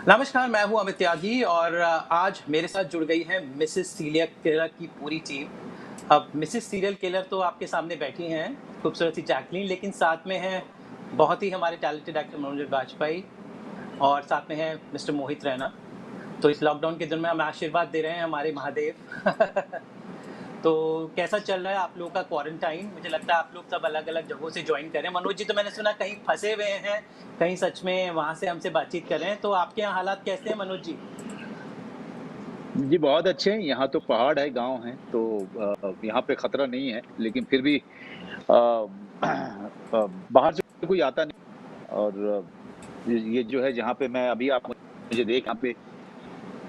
नमस्कार, मैं हूँ अमित त्यागी और आज मेरे साथ जुड़ गई है मिसेस सीरियल किलर की पूरी टीम। अब मिसेस सीरियल किलर तो आपके सामने बैठी हैं, खूबसूरत सी जैकलीन, लेकिन साथ में है बहुत ही हमारे टैलेंटेड एक्टर मनोज वाजपेयी और साथ में है मिस्टर मोहित रैना। तो इस लॉकडाउन के दिन में हमें आशीर्वाद दे रहे हैं हमारे महादेव। तो कैसा चल रहा है आप लोगों का क्वारंटाइन? मुझे लगता है आप लोग सब अलग-अलग जगहों से जॉइन कर रहे हैं। मनोज जी तो मैंने सुना कहीं फँसे हुए हैं, कहीं सच में वहाँ से हमसे बातचीत कर रहे हैं। तो आपके यहाँ हालात कैसे हैं मनोज जी? जी, बहुत अच्छे हैं। यहाँ तो पहाड़ है, गाँव है, तो यहाँ पे खतरा नहीं है। लेकिन फिर भी बाहर से कोई आता नहीं और ये जो है जहाँ पे मैं अभी आप मुझे देख यहाँ पे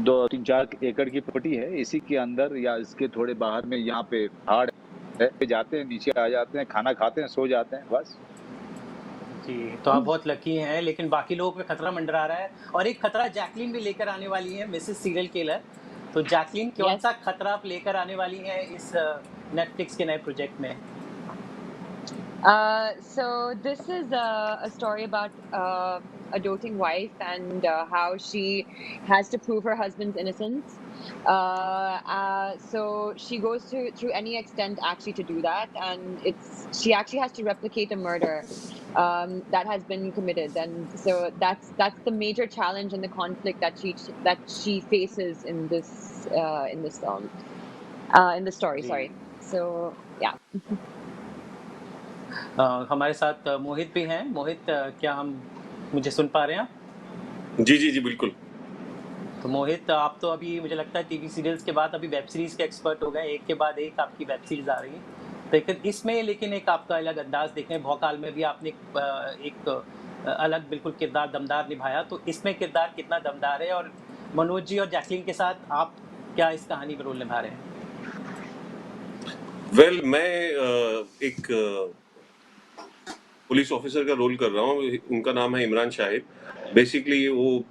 2 3-4 एकड़ की प्रॉपर्टी है। इसी के अंदर या इसके थोड़े बाहर में यहाँ पे पहाड़ है। जाते हैं, नीचे आ जाते हैं, खाना खाते हैं, सो जाते हैं, बस। जी, तो आप बहुत लकी हैं, लेकिन बाकी लोगों पे खतरा मंडरा रहा है और एक खतरा जैकलीन भी लेकर आने वाली है, मिसेस सीरियल किलर। तो जैकलीन Yes. कौन-सा खतरा आप लेकर आने वाली हैं इस नेटफ्लिक्स के नए प्रोजेक्ट में? So this is a story about a doting wife and how she has to prove her husband's innocence. So she goes through any extent actually to do that, and she actually has to replicate a murder that has been committed, and so that's the major challenge and the conflict that she faces in this film, in the story. Ji. Sorry. So yeah. हमारे साथ मोहित भी हैं। मोहित, क्या हम मुझे सुन पा रहे हैं आप? जी, जी, जी, बिल्कुल। तो मोहित, आप तो अभी मुझे लगता है टीवी सीरियल्स के बाद अभी वेब सीरीज़ के एक्सपर्ट हो गए, एक के बाद एक आपकी वेब सीरीज़ आ रही हैं। लेकिन इसमें एक आपका अलग अंदाज़ देखें, भौकाल में भी आपने अलग बिल्कुल किरदार दमदार निभाया, तो इसमें किरदार कितना दमदार है और मनोज जी और जैकलीन के साथ आप क्या इस कहानी में रोल निभा रहे हैं? मैं एक पुलिस ऑफिसर का रोल कर रहा हूँ। उनका नाम है इमरान शाहिद। बेसिकली वो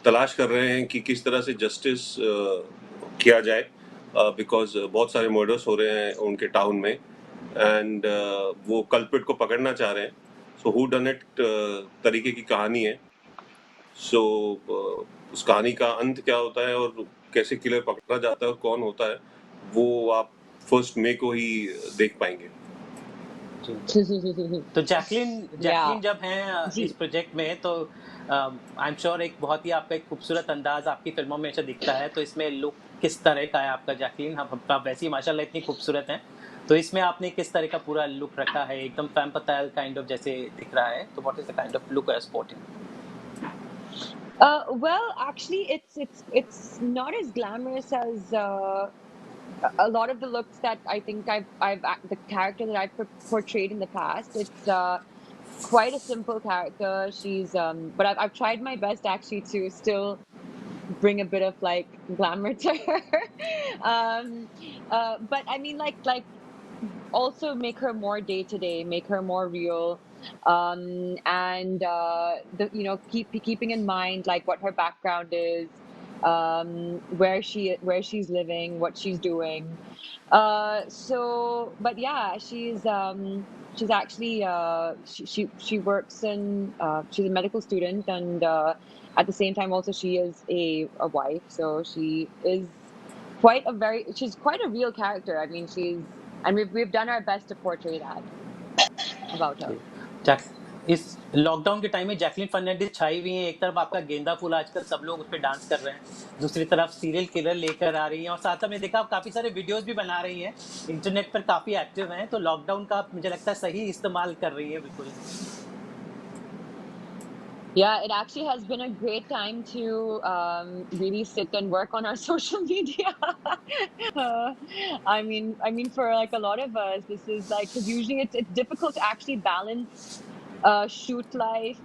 तलाश कर रहे हैं कि किस तरह से जस्टिस किया जाए बिकॉज़ बहुत सारे मर्डर्स हो रहे हैं उनके टाउन में एंड वो कल्प्रिट को पकड़ना चाह रहे हैं। सो हू डन इट तरीके की कहानी है। सो उस कहानी का अंत क्या होता है और कैसे किलर पकड़ा जाता है और कौन होता है, वो आप 1 मई को ही देख पाएँगे। जी। तो जैकलीन Yeah. जैकलीन जब हैं इस जी. प्रोजेक्ट में तो आई एम श्योर एक बहुत ही आपका एक खूबसूरत अंदाज आपकी फिल्मों में हमेशा दिखता है, तो इसमें लुक किस तरह का है आपका जैकलीन? आप वैसे ही माशाल्लाह इतनी खूबसूरत हैं, तो इसमें आपने किस तरह का पूरा लुक रखा है? एकदम फैम fatale काइंड ऑफ जैसे दिख रहा है, तो what is the kind of look you are sporting? Well, actually, it's not as glamorous as a lot of the looks that I think the character that I've portrayed in the past. It's quite a simple character. But I've tried my best actually to still bring a bit of like glamour to her. um, but I mean, like also make her more day to day, make her more real, and keeping in mind like what her background is, where she's living, what she's doing. But yeah, she's actually she works in she's a medical student, and at the same time also she is a wife, so she's quite a real character. I mean, and we've done our best to portray that about her. जी। जैक इस lockdown के time में Jacqueline Fernandez छाई हुई हैं। एक तरफ आपका गेंदा फूल आजकल सब लोग उस पे डांस कर रहे हैं, दूसरी तरफ सीरियल किलर लेकर आ रही हैं और साथ में देखा आप काफ़ी सारे वीडियोज़ भी बना रही हैं, इंटरनेट पर काफ़ी एक्टिव हैं, तो लॉकडाउन का आप मुझे लगता है सही इस्तेमाल कर रही हैं बिल्कुल। Yeah, it actually has been a great time to really sit and work on our social media. Uh, I mean, for like a lot of us, this is like because usually it's difficult to actually balance shoot life,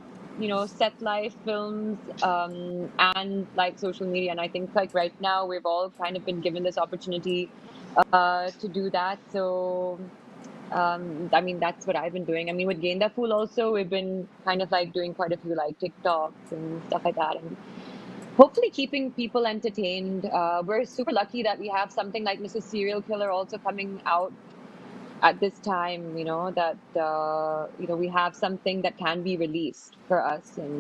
set life, films, and like social media. And I think like right now we've all kind of been given this opportunity to do that. So I mean, that's what I've been doing. I mean, with Gainda Fool also, we've been kind of like doing quite a few like TikToks and stuff like that, and hopefully keeping people entertained. We're super lucky that we have something like Mrs. Serial Killer also coming out at this time. That we have something that can be released for us, and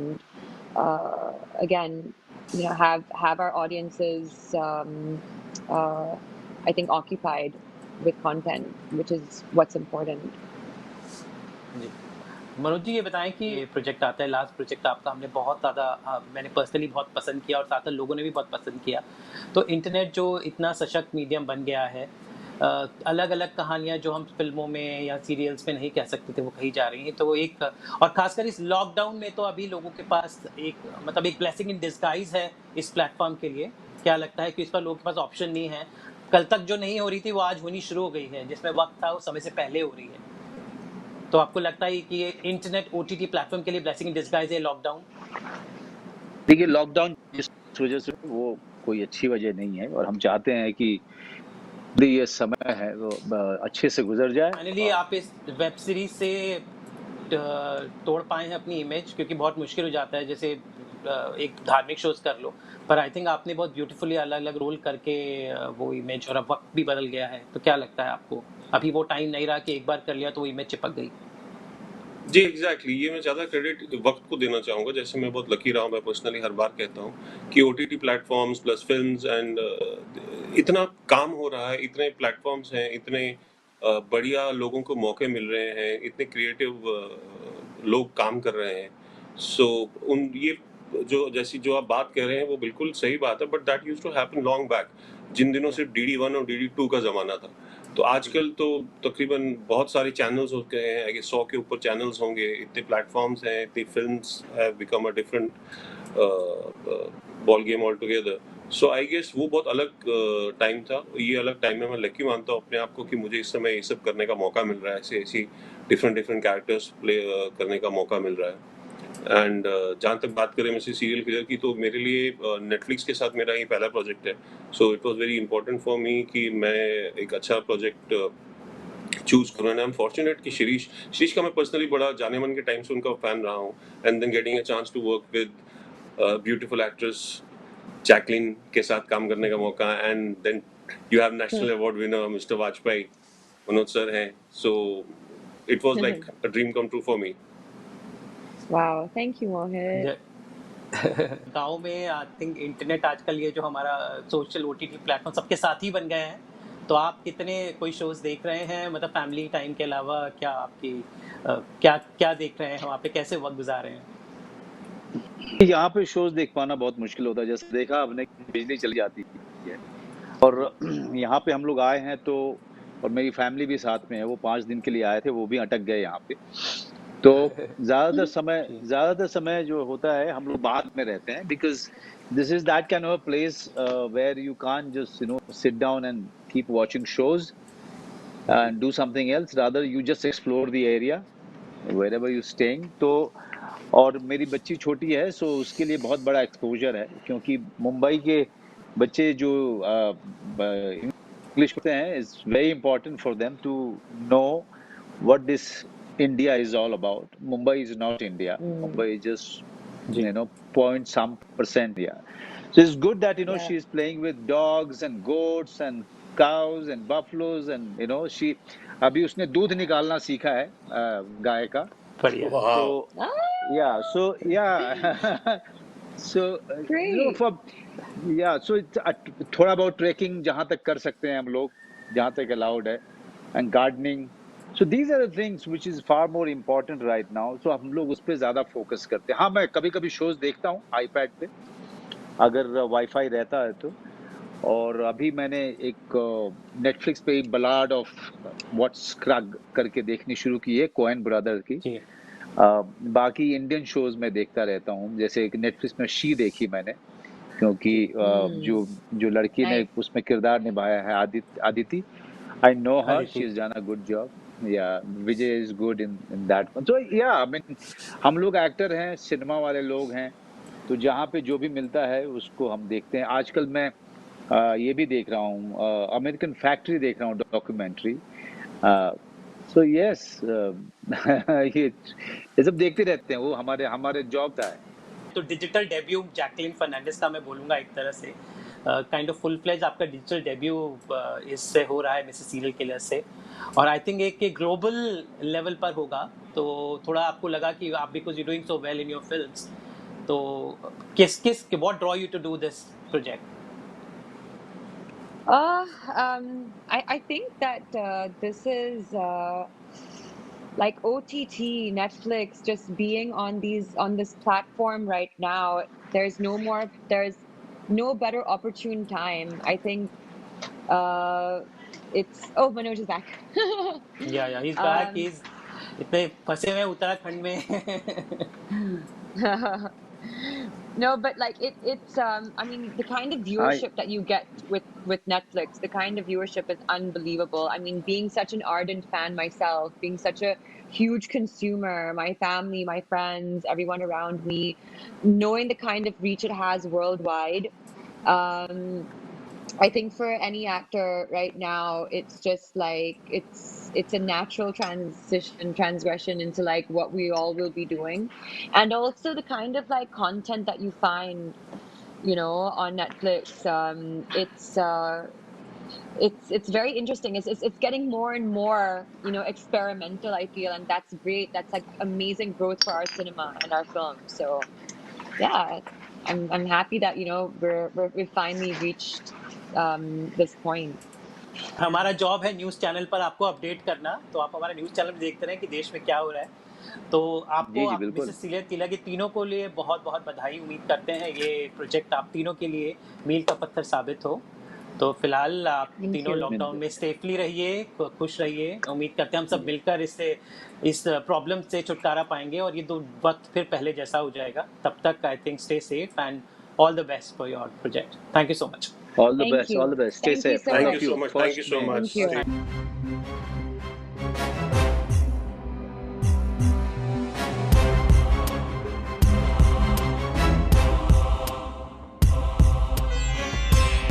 again, have our audiences, I think, occupied with content, which is what's important. जी। मनोज जी, ये बताएं कि ये project आता है, last project आपका, हमने बहुत ज़्यादा मैंने पर्सनली बहुत पसंद किया और साथ साथ लोगों ने भी बहुत पसंद किया। तो इंटरनेट जो इतना सशक्त मीडियम बन गया है, अलग अलग कहानियाँ जो हम फिल्मों में या सीरियल्स में नहीं कह सकते थे वो कही जा रही हैं। तो एक, और खासकर इस लॉकडाउन में तो अभी लोगों के पास एक, मतलब एक ब्लेसिंग इन डिस्गाइज है इस प्लेटफॉर्म के लिए। क्या लगता है कि इस पर लोगों के पास ऑप्शन नहीं है, कल तक जो नहीं हो रही थी वो आज होनी शुरू हो गई है, जिसमें वक्त था वो समय से पहले हो रही है। तो आपको लगता है कि ये इंटरनेट ओटीटी प्लेटफॉर्म के लिए ब्लेसिंग इन डिस्गाइज है लॉकडाउन? देखिए, लॉकडाउन जिस वजह से वो कोई अच्छी वजह नहीं है, और हम चाहते हैं कि ये समय है वो अच्छे से गुजर जाए। फाइनली आप इस वेब सीरीज से तोड़ पाए हैं अपनी इमेज, क्योंकि बहुत मुश्किल हो जाता है जैसे एक धार्मिक शोज कर लो, पर आई थिंक आपने बहुत ब्यूटीफुली अलग अलग रोल करके वो इमेज, और अब वक्त भी बदल गया है। तो क्या लगता है आपको, अभी वो टाइम नहीं रहा कि एक बार कर लिया तो वो इमेज चिपक गई? जी, एग्जैक्टली ये मैं ज़्यादा क्रेडिट वक्त को देना चाहूँगा। जैसे मैं बहुत लकी रहा हूँ, मैं पर्सनली हर बार कहता हूँ कि OTT platforms plus films and इतना काम हो रहा है, इतने प्लेटफॉर्म्स हैं, इतने बढ़िया लोगों को मौके मिल रहे हैं, इतने क्रिएटिव लोग काम कर रहे हैं। सो उन ये जो आप बात कह रहे हैं वो बिल्कुल सही बात है, but that used to happen long back, जिन दिनों सिर्फ DD1 और DD2 का ज़माना था। तो आजकल तो तकरीबन बहुत सारे चैनल्स हो गए हैं, आगे 100 के ऊपर चैनल्स होंगे, इतने प्लेटफॉर्म्स हैं, इतनी films have become a different ball game all together. So I guess वो बहुत अलग टाइम था, ये अलग टाइम में मैं लकी मानता हूँ अपने आप को कि मुझे इस समय ये सब करने का मौका मिल रहा है, ऐसी डिफरेंट कैरेक्टर्स प्ले करने का मौका मिल रहा है। एंड जहाँ तक बात करें मिसेस सीरियल किलर की, तो मेरे लिए नेटफ्लिक्स के साथ मेरा ये पहला प्रोजेक्ट है। सो it was very important for me कि मैं एक अच्छा प्रोजेक्ट चूज करूँ। एंड आई एम फॉर्चुनेट कि शिरीष का मैं पर्सनली बड़ा जाने मन के टाइम से उनका फैन रहा हूँ, and then getting a chance to work with beautiful actress Jacqueline के साथ काम करने का मौका, and then you have national award winner mister Vajpayee Manoj sir हैं। So it was like a dream come true for me. Wow, thank you, Mohit. गाँव में I think internet आजकल ये जो हमारा सोशल ओटीटी प्लेटफॉर्म सबके साथ ही बन गए हैं। तो आप कितने कोई शोज देख रहे हैं, मतलब फैमिली टाइम के अलावा क्या आपकी क्या क्या देख रहे हैं वहाँ पे, कैसे वक्त गुजार रहे हैं? यहाँ पे शोज देख पाना बहुत मुश्किल होता है। जैसे देखा आपने, बिजली चली जाती है, और यहाँ पे हम लोग आए हैं तो, और मेरी फैमिली भी साथ में है, वो 5 दिन के लिए आए थे, वो भी अटक गए यहाँ पे। तो जी। ज्यादातर समय जो होता है हम लोग बाहर में रहते हैं, because this is that kind of place where you can't just sit down and keep watching shows and do something else, rather you just explore the area wherever you staying. तो और मेरी बच्ची छोटी है, सो उसके लिए बहुत बड़ा एक्सपोजर है, क्योंकि मुंबई के बच्चे जो इंग्लिश पढ़ते हैं, is very important for them to know what this India is all about. Mumbai is not India. Mumbai is just, जी। point some percent. Yeah. So it's good that Yeah. she's playing with dogs and goats and cows and buffaloes, and she अभी उसने दूध निकालना सीखा है गाय का। बढ़िया। So Ah, yeah, so yeah, so great. so it's थोड़ा बहुत ट्रेकिंग जहाँ तक कर सकते हैं हम लोग, जहाँ तक अलाउड है, and gardening. So these are the things which is far more important right now. So हम लोग उस पे ज्यादा फोकस करते हैं। हाँ, मैं कभी कभी शोज देखता हूँ आईपैड पे, अगर वाईफाई रहता है तो। और अभी मैंने एक नेटफ्लिक्स पे बलाड ऑफ व्हाट्स क्रग करके देखनी शुरू की है, कोएन ब्रदर की। जी। बाकी इंडियन शोज में देखता रहता हूँ, जैसे एक नेटफ्लिक्स में शी देखी मैंने, क्योंकि जो लड़की ने Nice. उसमें किरदार निभाया है, Aditi, I know her. Aditi. She's done a good job. Yeah, Vijay is good in that one. So yeah, I mean, हम लोग एक्टर हैं, सिनेमा वाले लोग हैं, तो जहाँ पे जो भी मिलता है उसको हम देखते हैं। आजकल मैं ये भी देख रहा हूँ, अमेरिकन फैक्ट्री देख रहा हूँ, डॉक्यूमेंट्री। सो यस, ये सब देखते रहते हैं, वो हमारे जॉब का है। तो डिजिटल डेब्यू जैकलिन फर्नांडिस का मैं बोलूँगा एक तरह से काइंड ऑफ फुल फ्लेज आपका डिजिटल डेब्यू इससे हो रहा है, मिसेस सीरियल किलर से, और आई थिंक एक ग्लोबल लेवल पर होगा। तो थोड़ा आपको लगा कि आप, because you doing so well in your films, तो किस what draw you to do this project? I think that this is like OTT, Netflix, just being on this platform right now. There's no better opportune time. I think it's Manoj is back. Yeah, he's back. Um, He's इतने फंसे हुए हैं उत्तराखंड में. No, but like it's I mean the kind of I viewership that you get with Netflix, the kind of viewership is unbelievable. I mean, being such an ardent fan myself, being such a huge consumer, my family, my friends, everyone around me, knowing the kind of reach it has worldwide, I think for any actor right now, it's just like it's a natural transgression into like what we all will be doing. And also the kind of like content that you find, on Netflix, it's very interesting. It's getting more and more, experimental, I feel, and that's great. That's like amazing growth for our cinema and our film. So yeah, I'm happy that, we've finally reached this point. हमारा job है news channel पर आपको update करना, तो आप हमारा news channel देखते रहें कि देश में क्या हो रहा है. तो आपको, जी जी आप बिल्कुल. मिसेस सीलिया केलर के तीनों को लिए बहुत बहुत बधाई. उम्मीद करते हैं ये प्रोजेक्ट आप तीनों के लिए मील का पत्थर साबित हो. तो फिलहाल आप Thank तीनों you. लॉकडाउन में सेफली रहिए, खुश रहिए. उम्मीद करते हैं हम सब मिलकर इस प्रॉब्लम से छुटकारा पाएंगे और ये दो वक्त फिर पहले जैसा हो जाएगा. तब तक I think stay safe and all the best for your project. Thank you so much. All the Thank best. All you. the best. Stay Thank you safe. so Thank Thank you much. so you. much. Thank you so First much. Thank you. Stay